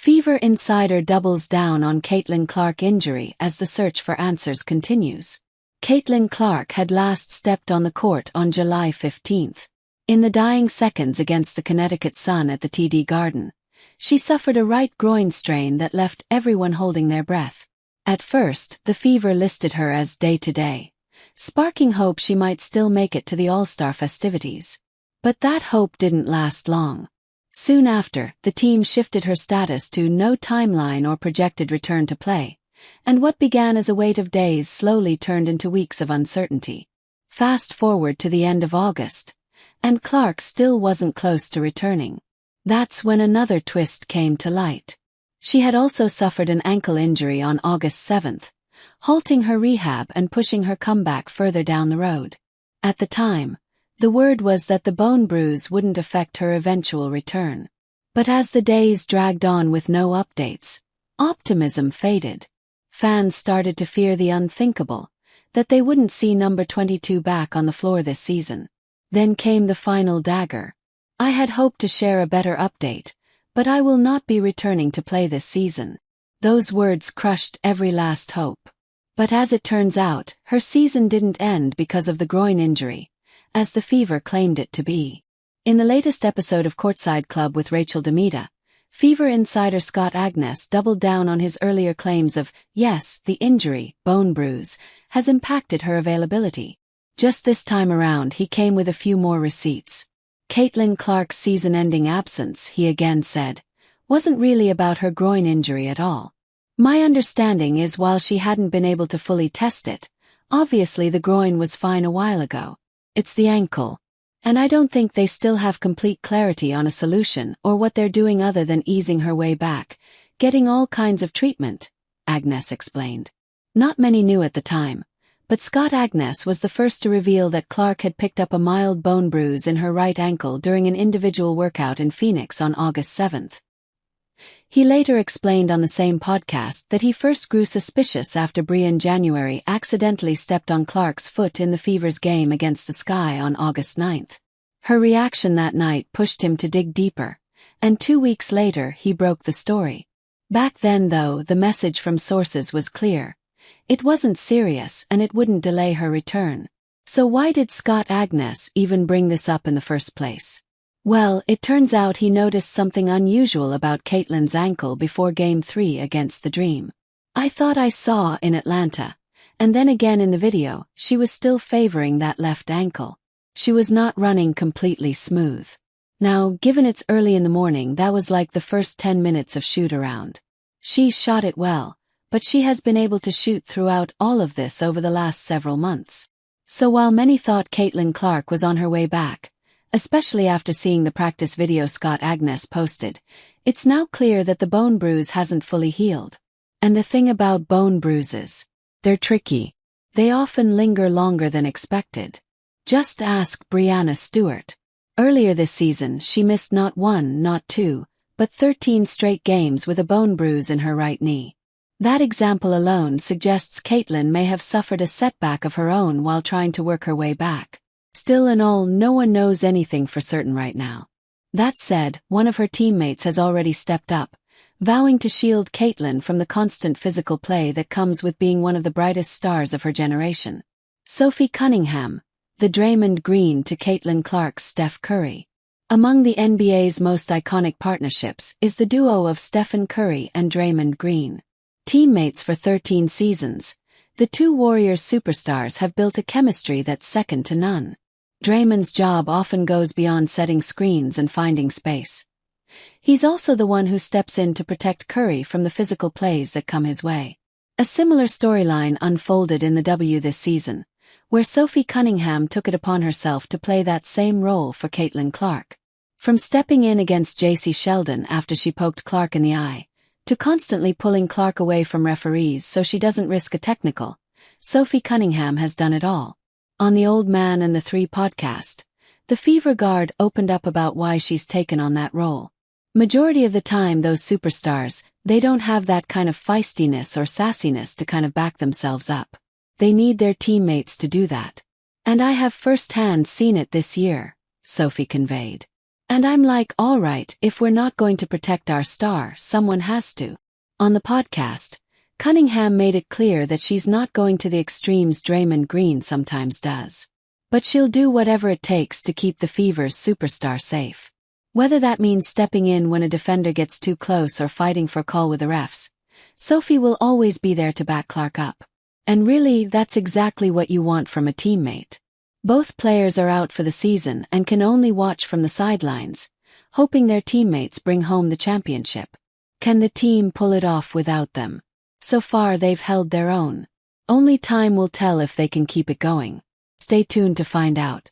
Fever Insider doubles down on Caitlin Clark injury as the search for answers continues. Caitlin Clark had last stepped on the court on July 15. In the dying seconds against the Connecticut Sun at the TD Garden, she suffered a right groin strain that left everyone holding their breath. At first, the Fever listed her as day-to-day, sparking hope she might still make it to the All-Star festivities. But that hope didn't last long. Soon after, the team shifted her status to no timeline or projected return to play, and what began as a wait of days slowly turned into weeks of uncertainty. Fast forward to the end of August, and Clark still wasn't close to returning. That's when another twist came to light. She had also suffered an ankle injury on August 7, halting her rehab and pushing her comeback further down the road. At the time, the word was that the bone bruise wouldn't affect her eventual return. But as the days dragged on with no updates, optimism faded. Fans started to fear the unthinkable, that they wouldn't see number 22 back on the floor this season. Then came the final dagger. "I had hoped to share a better update, but I will not be returning to play this season." Those words crushed every last hope. But as it turns out, her season didn't end because of the groin injury, as the Fever claimed it to be. In the latest episode of Courtside Club with Rachel Demita, Fever insider Scott Agness doubled down on his earlier claims of, yes, the injury, bone bruise, has impacted her availability. Just this time around he came with a few more receipts. Caitlin Clark's season-ending absence, he again said, wasn't really about her groin injury at all. "My understanding is while she hadn't been able to fully test it, obviously the groin was fine a while ago. It's the ankle. And I don't think they still have complete clarity on a solution or what they're doing other than easing her way back, getting all kinds of treatment," Agness explained. Not many knew at the time, but Scott Agness was the first to reveal that Clark had picked up a mild bone bruise in her right ankle during an individual workout in Phoenix on August 7. He later explained on the same podcast that he first grew suspicious after Brian January accidentally stepped on Clark's foot in the Fever's game against the Sky on August 9. Her reaction that night pushed him to dig deeper, and 2 weeks later he broke the story. Back then though, the message from sources was clear. It wasn't serious and it wouldn't delay her return. So why did Scott Agness even bring this up in the first place? Well, it turns out he noticed something unusual about Caitlin's ankle before Game 3 against the Dream. "I thought I saw in Atlanta, and then again in the video, she was still favoring that left ankle. She was not running completely smooth. Now, given it's early in the morning, that was like the first 10 minutes of shoot-around. She shot it well, but she has been able to shoot throughout all of this over the last several months. So while many thought Caitlin Clark was on her way back, especially after seeing the practice video Scott Agness posted, it's now clear that the bone bruise hasn't fully healed. And the thing about bone bruises, they're tricky. They often linger longer than expected. Just ask Breanna Stewart. Earlier this season she missed not 1, not 2, but 13 straight games with a bone bruise in her right knee. That example alone suggests Caitlin may have suffered a setback of her own while trying to work her way back. Still in all, no one knows anything for certain right now. That said, one of her teammates has already stepped up, vowing to shield Caitlin from the constant physical play that comes with being one of the brightest stars of her generation. Sophie Cunningham, the Draymond Green to Caitlin Clark's Steph Curry. Among the NBA's most iconic partnerships is the duo of Stephen Curry and Draymond Green. Teammates for 13 seasons, the two Warriors superstars have built a chemistry that's second to none. Draymond's job often goes beyond setting screens and finding space. He's also the one who steps in to protect Curry from the physical plays that come his way. A similar storyline unfolded in the W this season, where Sophie Cunningham took it upon herself to play that same role for Caitlin Clark. From stepping in against J.C. Sheldon after she poked Clark in the eye, to constantly pulling Clark away from referees so she doesn't risk a technical, Sophie Cunningham has done it all. On the Old Man and the Three podcast, the Fever guard opened up about why she's taken on that role. Majority of the time those superstars, they don't have that kind of feistiness or sassiness to kind of back themselves up. They need their teammates to do that. And I have firsthand seen it this year, Sophie conveyed. And I'm like, alright, if we're not going to protect our star, someone has to. On the podcast, Cunningham made it clear that she's not going to the extremes Draymond Green sometimes does. But she'll do whatever it takes to keep the Fever's superstar safe. Whether that means stepping in when a defender gets too close or fighting for call with the refs, Sophie will always be there to back Clark up. And really, that's exactly what you want from a teammate. Both players are out for the season and can only watch from the sidelines, hoping their teammates bring home the championship. Can the team pull it off without them? So far they've held their own. Only time will tell if they can keep it going. Stay tuned to find out.